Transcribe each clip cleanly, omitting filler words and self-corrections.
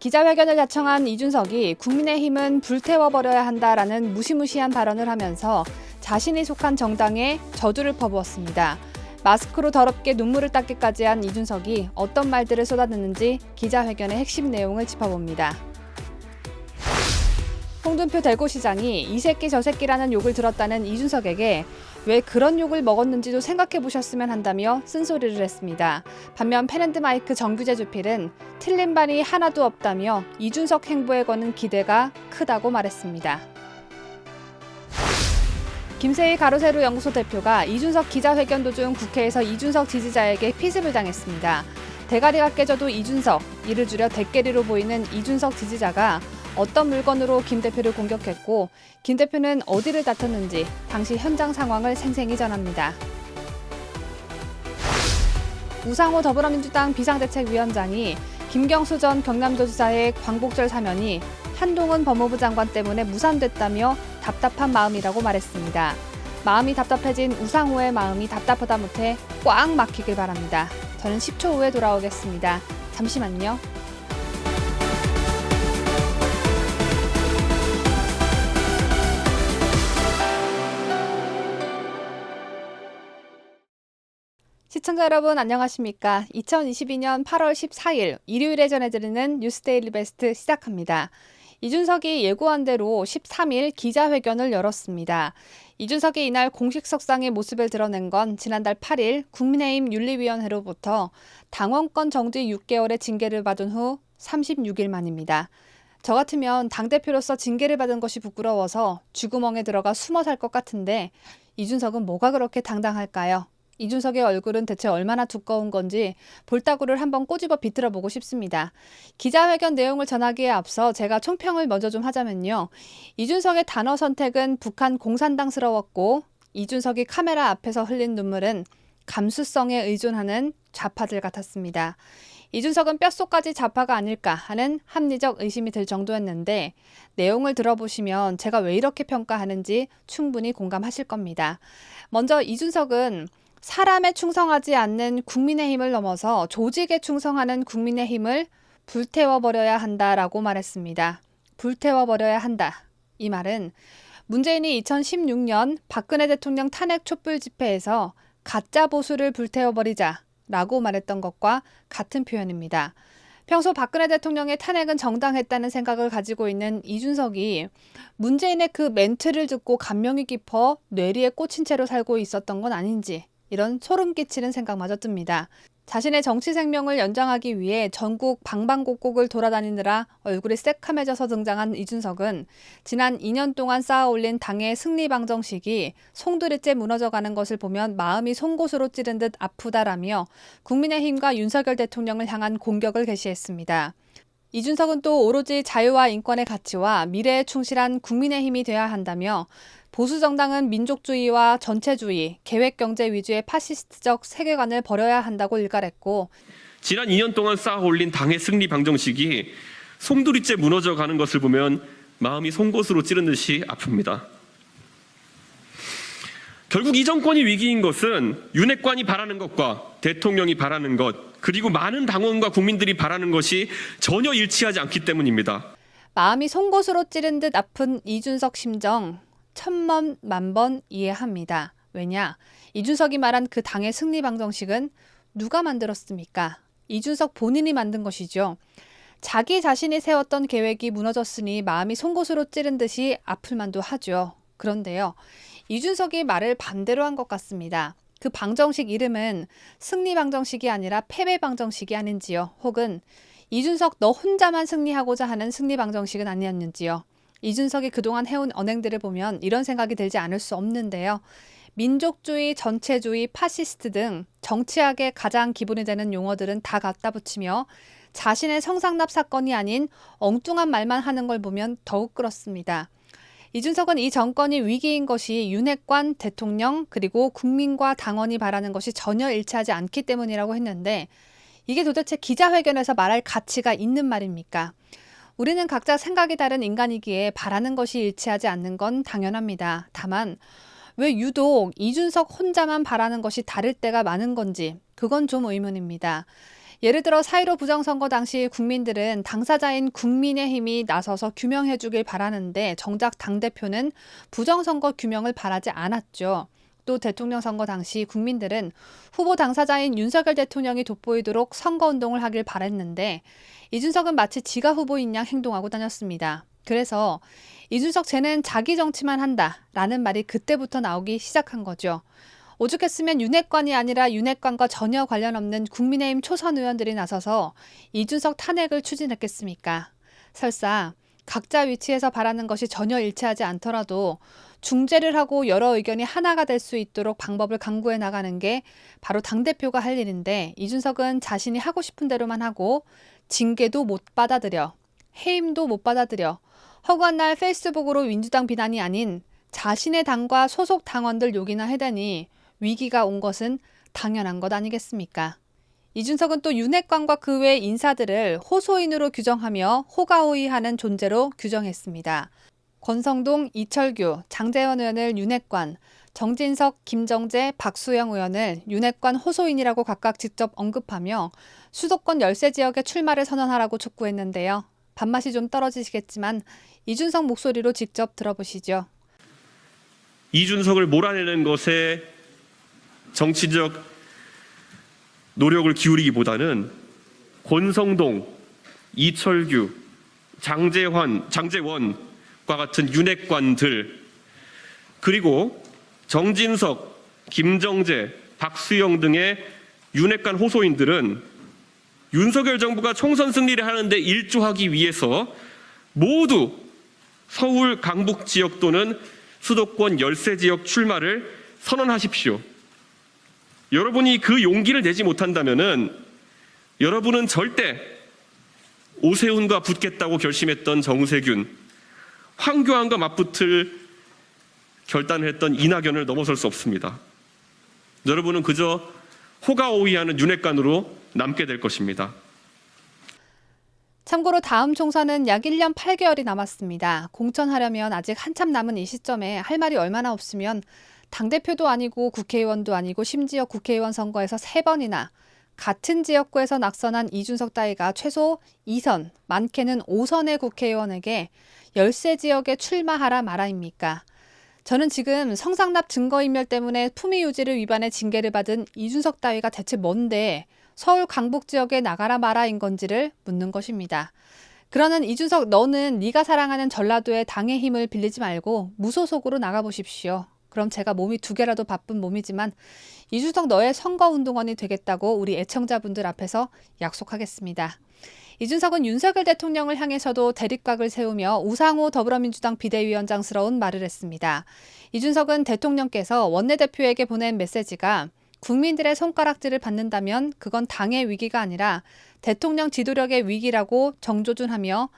기자회견을 자청한 이준석이 국민의힘은 불태워버려야 한다라는 무시무시한 발언을 하면서 자신이 속한 정당에 저주를 퍼부었습니다. 마스크로 더럽게 눈물을 닦기까지 한 이준석이 어떤 말들을 쏟아냈는지 기자회견의 핵심 내용을 짚어봅니다. 홍준표 대구시장이 이 새끼 저 새끼라는 욕을 들었다는 이준석에게 왜 그런 욕을 먹었는지도 생각해 보셨으면 한다며 쓴소리를 했습니다. 반면 펜앤드마이크 정규재 주필은 틀린 말이 하나도 없다며 이준석 행보에 거는 기대가 크다고 말했습니다. 김세희 가로세로 연구소 대표가 이준석 기자회견 도중 국회에서 이준석 지지자에게 피습을 당했습니다. 대가리가 깨져도 이준석, 이를 줄여 대깨리로 보이는 이준석 지지자가 어떤 물건으로 김 대표를 공격했고 김 대표는 어디를 다퉜는지 당시 현장 상황을 생생히 전합니다. 우상호 더불어민주당 비상대책위원장이 김경수 전 경남도지사의 광복절 사면이 한동훈 법무부 장관 때문에 무산됐다며 답답한 마음이라고 말했습니다. 마음이 답답해진 우상호의 마음이 답답하다 못해 꽉 막히길 바랍니다. 저는 10초 후에 돌아오겠습니다. 잠시만요. 시청자 여러분 안녕하십니까? 2022년 8월 14일 일요일에 전해드리는 뉴스데일리 베스트 시작합니다. 이준석이 예고한 대로 13일 기자회견을 열었습니다. 이준석이 이날 공식 석상의 모습을 드러낸 건 지난달 8일 국민의힘 윤리위원회로부터 당원권 정지 6개월의 징계를 받은 후 36일 만입니다. 저 같으면 당대표로서 징계를 받은 것이 부끄러워서 쥐구멍에 들어가 숨어 살 것 같은데 이준석은 뭐가 그렇게 당당할까요? 이준석의 얼굴은 대체 얼마나 두꺼운 건지 볼따구를 한번 꼬집어 비틀어 보고 싶습니다. 기자회견 내용을 전하기에 앞서 제가 총평을 먼저 좀 하자면요. 이준석의 단어 선택은 북한 공산당스러웠고 이준석이 카메라 앞에서 흘린 눈물은 감수성에 의존하는 좌파들 같았습니다. 이준석은 뼛속까지 좌파가 아닐까 하는 합리적 의심이 들 정도였는데 내용을 들어보시면 제가 왜 이렇게 평가하는지 충분히 공감하실 겁니다. 먼저 이준석은 사람에 충성하지 않는 국민의힘을 넘어서 조직에 충성하는 국민의힘을 불태워버려야 한다라고 말했습니다. 불태워버려야 한다. 이 말은 문재인이 2016년 박근혜 대통령 탄핵 촛불 집회에서 가짜 보수를 불태워버리자라고 말했던 것과 같은 표현입니다. 평소 박근혜 대통령의 탄핵은 정당했다는 생각을 가지고 있는 이준석이 문재인의 그 멘트를 듣고 감명이 깊어 뇌리에 꽂힌 채로 살고 있었던 건 아닌지 이런 소름 끼치는 생각마저 듭니다. 자신의 정치 생명을 연장하기 위해 전국 방방곡곡을 돌아다니느라 얼굴이 새카매져서 등장한 이준석은 지난 2년 동안 쌓아올린 당의 승리 방정식이 송두리째 무너져가는 것을 보면 마음이 송곳으로 찌른 듯 아프다라며 국민의힘과 윤석열 대통령을 향한 공격을 개시했습니다. 이준석은 또 오로지 자유와 인권의 가치와 미래에 충실한 국민의힘이 돼야 한다며 보수 정당은 민족주의와 전체주의, 계획경제 위주의 파시스트적 세계관을 버려야 한다고 일갈했고 지난 2년 동안 쌓아올린 당의 승리 방정식이 송두리째 무너져가는 것을 보면 마음이 송곳으로 찌른 듯이 아픕니다. 결국 이 정권이 위기인 것은 윤핵관이 바라는 것과 대통령이 바라는 것 그리고 많은 당원과 국민들이 바라는 것이 전혀 일치하지 않기 때문입니다. 마음이 송곳으로 찌른 듯 아픈 이준석 심정 천번 만번 이해합니다. 왜냐? 이준석이 말한 그 당의 승리 방정식은 누가 만들었습니까? 이준석 본인이 만든 것이죠. 자기 자신이 세웠던 계획이 무너졌으니 마음이 송곳으로 찌른 듯이 아플 만도 하죠. 그런데요. 이준석이 말을 반대로 한 것 같습니다. 그 방정식 이름은 승리 방정식이 아니라 패배 방정식이 아닌지요. 혹은 이준석 너 혼자만 승리하고자 하는 승리 방정식은 아니었는지요. 이준석이 그동안 해온 언행들을 보면 이런 생각이 들지 않을 수 없는데요. 민족주의, 전체주의, 파시스트 등 정치학의 가장 기본이 되는 용어들은 다 갖다 붙이며 자신의 성상납 사건이 아닌 엉뚱한 말만 하는 걸 보면 더욱 그렇습니다. 이준석은 이 정권이 위기인 것이 윤핵관, 대통령, 그리고 국민과 당원이 바라는 것이 전혀 일치하지 않기 때문이라고 했는데 이게 도대체 기자회견에서 말할 가치가 있는 말입니까? 우리는 각자 생각이 다른 인간이기에 바라는 것이 일치하지 않는 건 당연합니다. 다만 왜 유독 이준석 혼자만 바라는 것이 다를 때가 많은 건지 그건 좀 의문입니다. 예를 들어 4.15 부정선거 당시 국민들은 당사자인 국민의힘이 나서서 규명해 주길 바라는데 정작 당대표는 부정선거 규명을 바라지 않았죠. 또 대통령 선거 당시 국민들은 후보 당사자인 윤석열 대통령이 돋보이도록 선거운동을 하길 바랬는데 이준석은 마치 지가 후보인 양 행동하고 다녔습니다. 그래서 이준석 쟤는 자기 정치만 한다라는 말이 그때부터 나오기 시작한 거죠. 오죽했으면 윤핵관이 아니라 윤핵관과 전혀 관련 없는 국민의힘 초선 의원들이 나서서 이준석 탄핵을 추진했겠습니까? 설사 각자 위치에서 바라는 것이 전혀 일치하지 않더라도 중재를 하고 여러 의견이 하나가 될 수 있도록 방법을 강구해 나가는 게 바로 당대표가 할 일인데 이준석은 자신이 하고 싶은 대로만 하고 징계도 못 받아들여, 해임도 못 받아들여, 허구한 날 페이스북으로 민주당 비난이 아닌 자신의 당과 소속 당원들 욕이나 해대니 위기가 온 것은 당연한 것 아니겠습니까? 이준석은 또 윤핵관과 그 외 인사들을 호소인으로 규정하며 호가호위하는 존재로 규정했습니다. 권성동, 이철규, 장제원 의원을 윤핵관, 정진석, 김정재, 박수영 의원을 윤핵관 호소인이라고 각각 직접 언급하며 수도권 열세 지역에 출마를 선언하라고 촉구했는데요. 밥맛이 좀 떨어지시겠지만 이준석 목소리로 직접 들어보시죠. 이준석을 몰아내는 것에 정치적 노력을 기울이기보다는 권성동, 이철규, 장제원과 같은 윤핵관들 그리고 정진석, 김정재, 박수영 등의 윤핵관 호소인들은 윤석열 정부가 총선 승리를 하는데 일조하기 위해서 모두 서울 강북 지역 또는 수도권 열세 지역 출마를 선언하십시오. 여러분이 그 용기를 내지 못한다면은 여러분은 절대 오세훈과 붙겠다고 결심했던 정세균, 황교안과 맞붙을 결단을 했던 이낙연을 넘어설 수 없습니다. 여러분은 그저 호가호위하는 윤핵관으로 남게 될 것입니다. 참고로 다음 총선은 약 1년 8개월이 남았습니다. 공천하려면 아직 한참 남은 이 시점에 할 말이 얼마나 없으면 당대표도 아니고 국회의원도 아니고 심지어 국회의원 선거에서 3번이나 같은 지역구에서 낙선한 이준석 따위가 최소 2선, 많게는 5선의 국회의원에게 열세 지역에 출마하라 마라입니까? 저는 지금 성상납 증거인멸 때문에 품위유지를 위반해 징계를 받은 이준석 따위가 대체 뭔데 서울 강북 지역에 나가라 마라인 건지를 묻는 것입니다. 그러는 이준석 너는 네가 사랑하는 전라도의 당의 힘을 빌리지 말고 무소속으로 나가보십시오. 그럼 제가 몸이 2개라도 바쁜 몸이지만 이준석 너의 선거운동원이 되겠다고 우리 애청자분들 앞에서 약속하겠습니다. 이준석은 윤석열 대통령을 향해서도 대립각을 세우며 우상호 더불어민주당 비대위원장스러운 말을 했습니다. 이준석은 대통령께서 원내대표에게 보낸 메시지가 국민들의 손가락질을 받는다면 그건 당의 위기가 아니라 대통령 지도력의 위기라고 정조준하며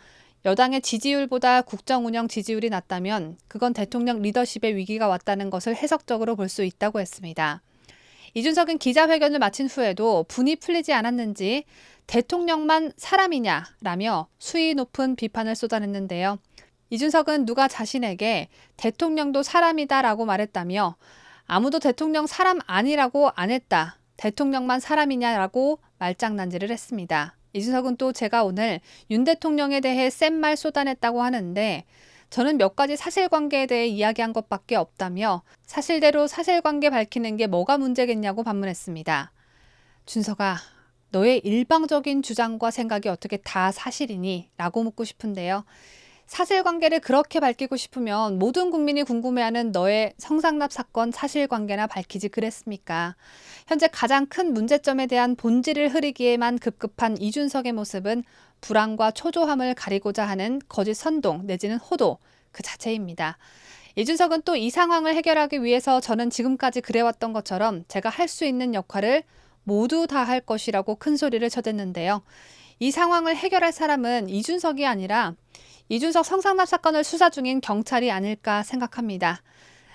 여당의 지지율보다 국정운영 지지율이 낮다면 그건 대통령 리더십의 위기가 왔다는 것을 해석적으로 볼 수 있다고 했습니다. 이준석은 기자회견을 마친 후에도 분이 풀리지 않았는지 대통령만 사람이냐라며 수위 높은 비판을 쏟아냈는데요. 이준석은 누가 자신에게 대통령도 사람이다라고 말했다며 아무도 대통령 사람 아니라고 안 했다. 대통령만 사람이냐라고 말장난질을 했습니다. 이준석은 또 제가 오늘 윤 대통령에 대해 센 말 쏟아냈다고 하는데 저는 몇 가지 사실관계에 대해 이야기한 것밖에 없다며 사실대로 사실관계 밝히는 게 뭐가 문제겠냐고 반문했습니다. 준석아, 너의 일방적인 주장과 생각이 어떻게 다 사실이니? 라고 묻고 싶은데요. 사실관계를 그렇게 밝히고 싶으면 모든 국민이 궁금해하는 너의 성상납 사건 사실관계나 밝히지 그랬습니까? 현재 가장 큰 문제점에 대한 본질을 흐리기에만 급급한 이준석의 모습은 불안과 초조함을 가리고자 하는 거짓 선동 내지는 호도 그 자체입니다. 이준석은 또 이 상황을 해결하기 위해서 저는 지금까지 그래왔던 것처럼 제가 할 수 있는 역할을 모두 다 할 것이라고 큰 소리를 쳐댔는데요. 이 상황을 해결할 사람은 이준석이 아니라 이준석 성상납 사건을 수사 중인 경찰이 아닐까 생각합니다.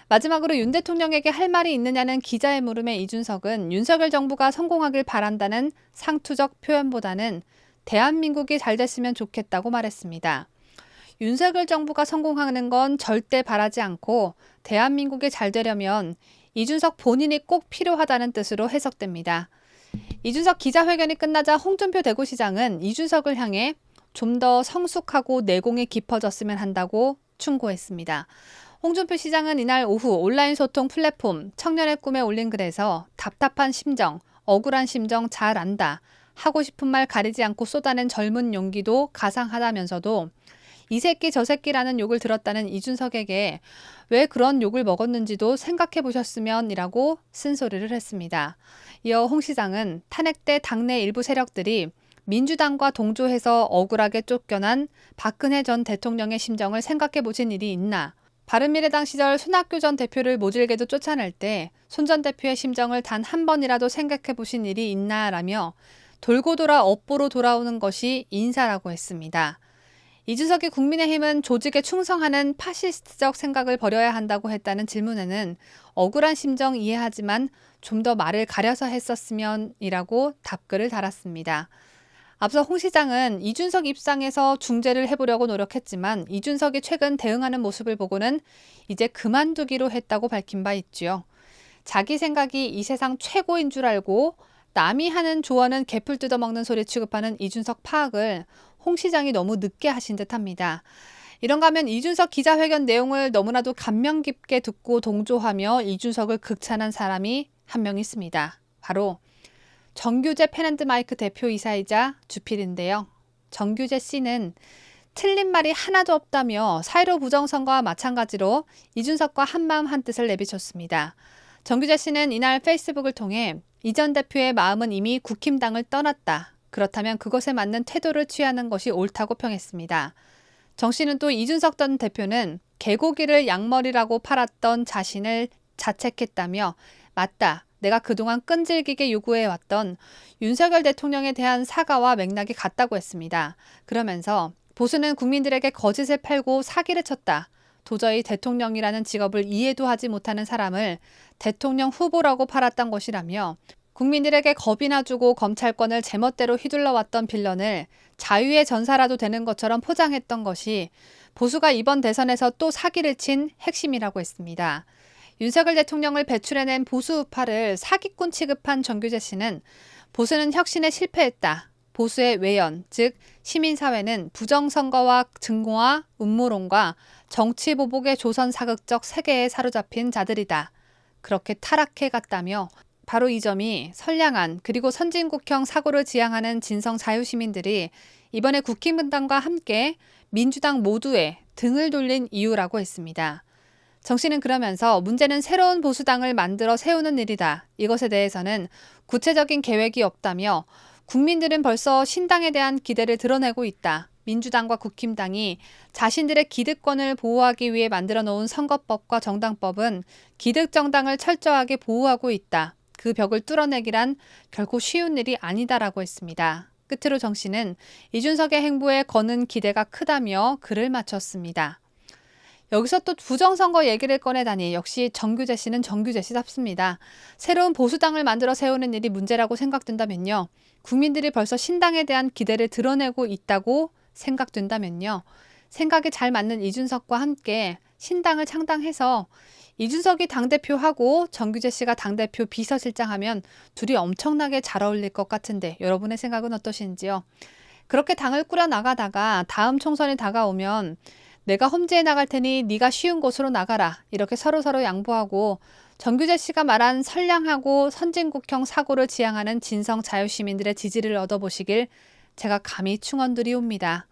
마지막으로 윤 대통령에게 할 말이 있느냐는 기자의 물음에 이준석은 윤석열 정부가 성공하길 바란다는 상투적 표현보다는 대한민국이 잘 됐으면 좋겠다고 말했습니다. 윤석열 정부가 성공하는 건 절대 바라지 않고 대한민국이 잘 되려면 이준석 본인이 꼭 필요하다는 뜻으로 해석됩니다. 이준석 기자회견이 끝나자 홍준표 대구시장은 이준석을 향해 좀 더 성숙하고 내공이 깊어졌으면 한다고 충고했습니다. 홍준표 시장은 이날 오후 온라인 소통 플랫폼 청년의 꿈에 올린 글에서 답답한 심정, 억울한 심정 잘 안다. 하고 싶은 말 가리지 않고 쏟아낸 젊은 용기도 가상하다면서도 이 새끼 저 새끼라는 욕을 들었다는 이준석에게 왜 그런 욕을 먹었는지도 생각해 보셨으면이라고 쓴소리를 했습니다. 이어 홍 시장은 탄핵 때 당내 일부 세력들이 민주당과 동조해서 억울하게 쫓겨난 박근혜 전 대통령의 심정을 생각해 보신 일이 있나? 바른미래당 시절 손학규 전 대표를 모질게도 쫓아낼 때 손 전 대표의 심정을 단 한 번이라도 생각해 보신 일이 있나라며 돌고 돌아 업보로 돌아오는 것이 인사라고 했습니다. 이준석이 국민의힘은 조직에 충성하는 파시스트적 생각을 버려야 한다고 했다는 질문에는 억울한 심정 이해하지만 좀 더 말을 가려서 했었으면이라고 답글을 달았습니다. 앞서 홍 시장은 이준석 입장에서 중재를 해보려고 노력했지만 이준석이 최근 대응하는 모습을 보고는 이제 그만두기로 했다고 밝힌 바 있죠. 자기 생각이 이 세상 최고인 줄 알고 남이 하는 조언은 개풀 뜯어먹는 소리 취급하는 이준석 파악을 홍 시장이 너무 늦게 하신 듯합니다. 이런가 하면 이준석 기자회견 내용을 너무나도 감명 깊게 듣고 동조하며 이준석을 극찬한 사람이 한 명 있습니다. 바로 정규재 펜앤드마이크 대표이사이자 주필인데요. 정규재 씨는 틀린 말이 하나도 없다며 4.15 부정선거와 마찬가지로 이준석과 한마음 한뜻을 내비쳤습니다. 정규재 씨는 이날 페이스북을 통해 이 전 대표의 마음은 이미 국힘당을 떠났다. 그렇다면 그것에 맞는 태도를 취하는 것이 옳다고 평했습니다. 정 씨는 또 이준석 전 대표는 개고기를 양머리라고 팔았던 자신을 자책했다며 맞다. 내가 그동안 끈질기게 요구해왔던 윤석열 대통령에 대한 사과와 맥락이 같다고 했습니다. 그러면서 보수는 국민들에게 거짓을 팔고 사기를 쳤다. 도저히 대통령이라는 직업을 이해도 하지 못하는 사람을 대통령 후보라고 팔았던 것이라며 국민들에게 겁이나 주고 검찰권을 제멋대로 휘둘러왔던 빌런을 자유의 전사라도 되는 것처럼 포장했던 것이 보수가 이번 대선에서 또 사기를 친 핵심이라고 했습니다. 윤석열 대통령을 배출해낸 보수 우파를 사기꾼 취급한 정규재 씨는 보수는 혁신에 실패했다. 보수의 외연, 즉 시민사회는 부정선거와 증오와 음모론과 정치보복의 조선 사극적 세계에 사로잡힌 자들이다. 그렇게 타락해 갔다며 바로 이 점이 선량한 그리고 선진국형 사고를 지향하는 진성 자유시민들이 이번에 국힘분당과 함께 민주당 모두에 등을 돌린 이유라고 했습니다. 정 씨는 그러면서 문제는 새로운 보수당을 만들어 세우는 일이다. 이것에 대해서는 구체적인 계획이 없다며 국민들은 벌써 신당에 대한 기대를 드러내고 있다. 민주당과 국힘당이 자신들의 기득권을 보호하기 위해 만들어 놓은 선거법과 정당법은 기득정당을 철저하게 보호하고 있다. 그 벽을 뚫어내기란 결코 쉬운 일이 아니다라고 했습니다. 끝으로 정 씨는 이준석의 행보에 거는 기대가 크다며 글을 마쳤습니다. 여기서 또 부정선거 얘기를 꺼내다니 역시 정규재 씨는 정규재 씨답습니다. 새로운 보수당을 만들어 세우는 일이 문제라고 생각된다면요. 국민들이 벌써 신당에 대한 기대를 드러내고 있다고 생각된다면요. 생각이 잘 맞는 이준석과 함께 신당을 창당해서 이준석이 당대표하고 정규재 씨가 당대표 비서실장하면 둘이 엄청나게 잘 어울릴 것 같은데 여러분의 생각은 어떠신지요? 그렇게 당을 꾸려나가다가 다음 총선이 다가오면 내가 험지에 나갈 테니 네가 쉬운 곳으로 나가라. 이렇게 서로서로 양보하고 정규재 씨가 말한 선량하고 선진국형 사고를 지향하는 진성 자유시민들의 지지를 얻어보시길 제가 감히 충언드리옵니다.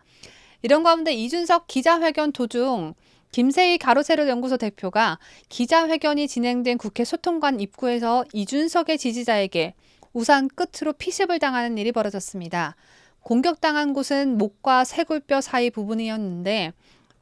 이런 가운데 이준석 기자회견 도중 김세희 가로세로 연구소 대표가 기자회견이 진행된 국회 소통관 입구에서 이준석의 지지자에게 우산 끝으로 피습을 당하는 일이 벌어졌습니다. 공격당한 곳은 목과 쇄골뼈 사이 부분이었는데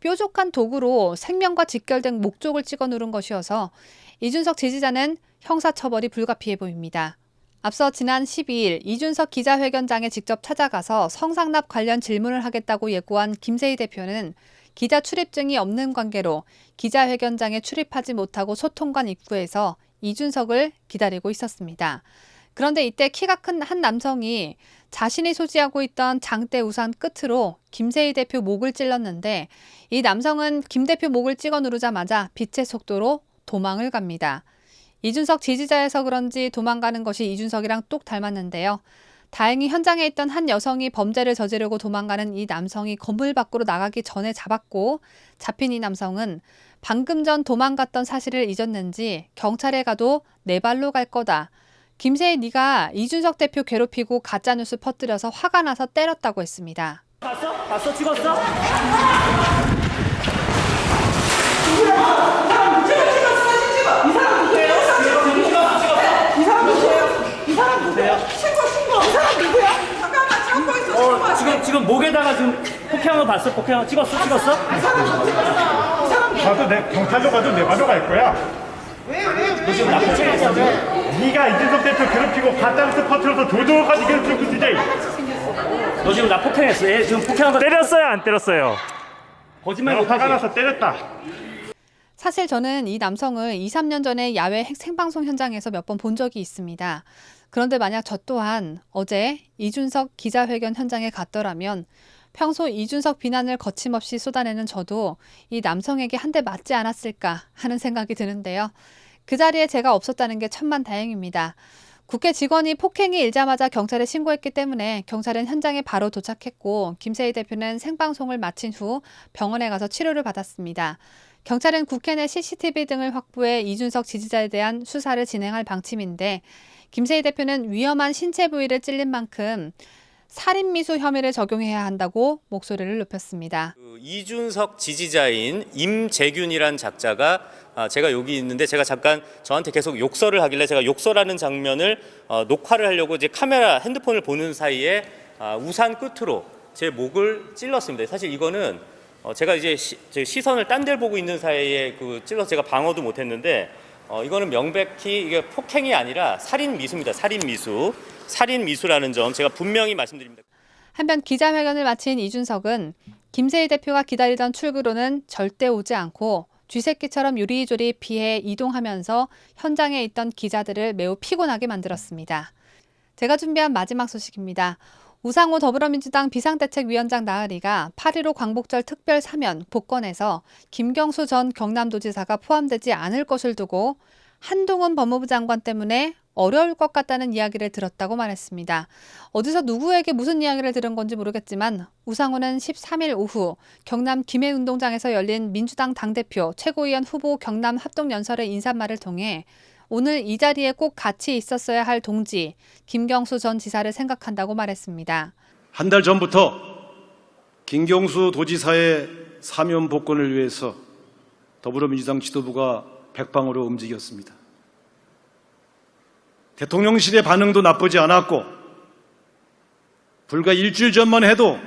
뾰족한 도구로 생명과 직결된 목쪽을 찍어 누른 것이어서 이준석 지지자는 형사처벌이 불가피해 보입니다. 앞서 지난 12일 이준석 기자회견장에 직접 찾아가서 성상납 관련 질문을 하겠다고 예고한 김세희 대표는 기자 출입증이 없는 관계로 기자회견장에 출입하지 못하고 소통관 입구에서 이준석을 기다리고 있었습니다. 그런데 이때 키가 큰 한 남성이 자신이 소지하고 있던 장대 우산 끝으로 김세희 대표 목을 찔렀는데 이 남성은 김 대표 목을 찍어 누르자마자 빛의 속도로 도망을 갑니다. 이준석 지지자여서 그런지 도망가는 것이 이준석이랑 똑 닮았는데요. 다행히 현장에 있던 한 여성이 범죄를 저지르고 도망가는 이 남성이 건물 밖으로 나가기 전에 잡았고, 잡힌 이 남성은 방금 전 도망갔던 사실을 잊었는지 경찰에 가도 내 발로 갈 거다. 김세희 네가 이준석 대표 괴롭히고 가짜뉴스 퍼뜨려서 화가 나서 때렸다고 했습니다. 봤어? 봤어? 찍었어? 지금 목에다가 지금 폭행한 거 봤어? 폭행한 거 찍었어? 가도 경찰로 가도 내 발로 갈 거야. 너 지금 나 폭행했어? 네가 이준석 대표 괴롭히고 가짜뉴스 퍼뜨려서 조조까지 괴롭히고 진짜. 너 지금 나 폭행했어? 얘 지금 폭행한 거 때렸어요, 안 때렸어요? 거짓말 내가 화가 못하지? 나서 때렸다. 사실 저는 이 남성을 2, 3년 전에 야외 생방송 현장에서 몇 번 본 적이 있습니다. 그런데 만약 저 또한 어제 이준석 기자회견 현장에 갔더라면 평소 이준석 비난을 거침없이 쏟아내는 저도 이 남성에게 한 대 맞지 않았을까 하는 생각이 드는데요. 그 자리에 제가 없었다는 게 천만다행입니다. 국회 직원이 폭행이 일자마자 경찰에 신고했기 때문에 경찰은 현장에 바로 도착했고, 김세희 대표는 생방송을 마친 후 병원에 가서 치료를 받았습니다. 경찰은 국회 내 CCTV 등을 확보해 이준석 지지자에 대한 수사를 진행할 방침인데, 김세희 대표는 위험한 신체 부위를 찔린 만큼 살인미수 혐의를 적용해야 한다고 목소리를 높였습니다. 이준석 지지자인 임재균이란 작자가 제가 여기 있는데 제가 잠깐 저한테 계속 욕설을 하길래 제가 욕설하는 장면을 녹화를 하려고 이제 카메라 핸드폰을 보는 사이에 우산 끝으로 제 목을 찔렀습니다. 사실 이거는 제가 이제 시선을 딴 데를 보고 있는 사이에 찔러서 제가 방어도 못했는데 이거는 명백히 이게 폭행이 아니라 살인미수입니다. 살인미수라는 점 제가 분명히 말씀드립니다. 한편 기자회견을 마친 이준석은 김세희 대표가 기다리던 출구로는 절대 오지 않고 쥐새끼처럼 요리조리 피해 이동하면서 현장에 있던 기자들을 매우 피곤하게 만들었습니다. 제가 준비한 마지막 소식입니다. 우상호 더불어민주당 비상대책위원장 나으리가 8.15 광복절 특별 사면 복권에서 김경수 전 경남도지사가 포함되지 않을 것을 두고 한동훈 법무부 장관 때문에 어려울 것 같다는 이야기를 들었다고 말했습니다. 어디서 누구에게 무슨 이야기를 들은 건지 모르겠지만 우상호는 13일 오후 경남 김해운동장에서 열린 민주당 당대표 최고위원 후보 경남 합동연설의 인사말을 통해 오늘 이 자리에 꼭 같이 있었어야 할 동지 김경수 전 지사를 생각한다고 말했습니다. 한 달 전부터 김경수 도지사의 사면 복권을 위해서 더불어민주당 지도부가 백방으로 움직였습니다. 대통령실의 반응도 나쁘지 않았고 불과 일주일 전만 해도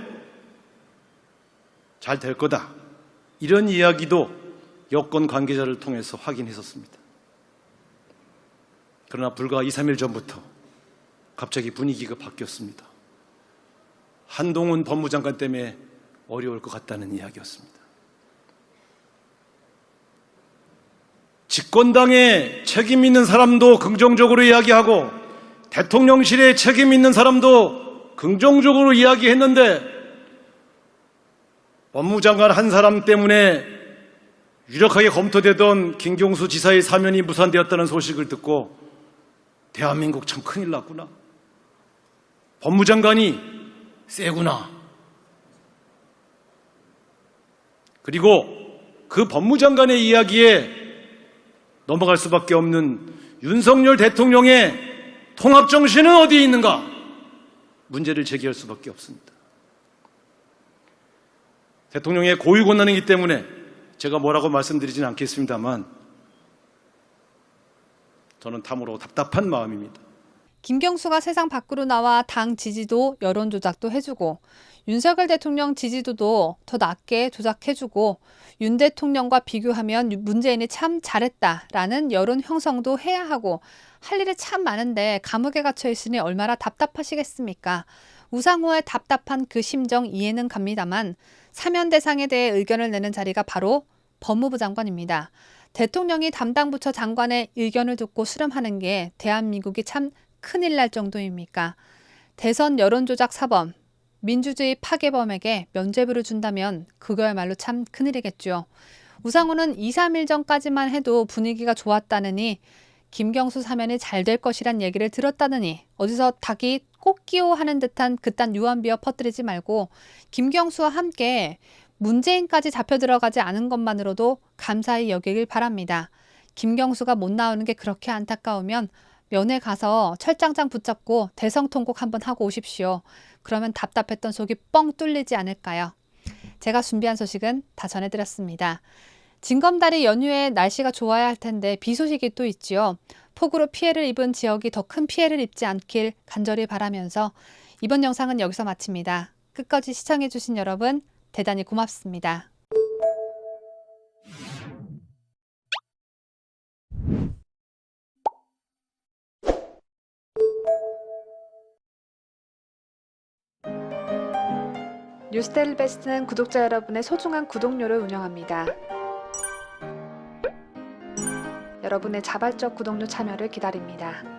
잘 될 거다, 이런 이야기도 여권 관계자를 통해서 확인했었습니다. 그러나 불과 2, 3일 전부터 갑자기 분위기가 바뀌었습니다. 한동훈 법무장관 때문에 어려울 것 같다는 이야기였습니다. 집권당에 책임 있는 사람도 긍정적으로 이야기하고 대통령실에 책임 있는 사람도 긍정적으로 이야기했는데 법무장관 한 사람 때문에 유력하게 검토되던 김경수 지사의 사면이 무산되었다는 소식을 듣고 대한민국 참 큰일 났구나, 법무장관이 세구나. 그리고 그 법무장관의 이야기에 넘어갈 수밖에 없는 윤석열 대통령의 통합정신은 어디에 있는가, 문제를 제기할 수밖에 없습니다. 대통령의 고유 권한이기 때문에 제가 뭐라고 말씀드리지는 않겠습니다만 저는 참으로 답답한 마음입니다. 김경수가 세상 밖으로 나와 당 지지도 여론 조작도 해주고 윤석열 대통령 지지도도 더 낮게 조작해주고 윤 대통령과 비교하면 문재인이 참 잘했다라는 여론 형성도 해야 하고 할 일이 참 많은데 감옥에 갇혀 있으니 얼마나 답답하시겠습니까? 우상호의 답답한 그 심정 이해는 갑니다만 사면 대상에 대해 의견을 내는 자리가 바로 법무부 장관입니다. 대통령이 담당 부처 장관의 의견을 듣고 수렴하는 게 대한민국이 참 큰일 날 정도입니까? 대선 여론조작 사범, 민주주의 파괴범에게 면죄부를 준다면 그거야말로 참 큰일이겠죠. 우상호는 2, 3일 전까지만 해도 분위기가 좋았다느니 김경수 사면이 잘 될 것이란 얘기를 들었다느니 어디서 닭이 꽃기호 하는 듯한 그딴 유언비어 퍼뜨리지 말고 김경수와 함께 문재인까지 잡혀 들어가지 않은 것만으로도 감사히 여기길 바랍니다. 김경수가 못 나오는 게 그렇게 안타까우면 면회 가서 철장장 붙잡고 대성통곡 한번 하고 오십시오. 그러면 답답했던 속이 뻥 뚫리지 않을까요? 제가 준비한 소식은 다 전해드렸습니다. 징검다리 연휴에 날씨가 좋아야 할 텐데 비 소식이 또 있지요. 폭우로 피해를 입은 지역이 더 큰 피해를 입지 않길 간절히 바라면서 이번 영상은 여기서 마칩니다. 끝까지 시청해주신 여러분 대단히 고맙습니다. 뉴스데일리 베스트는 구독자 여러분의 소중한 구독료를 운영합니다. 여러분의 자발적 구독료 참여를 기다립니다.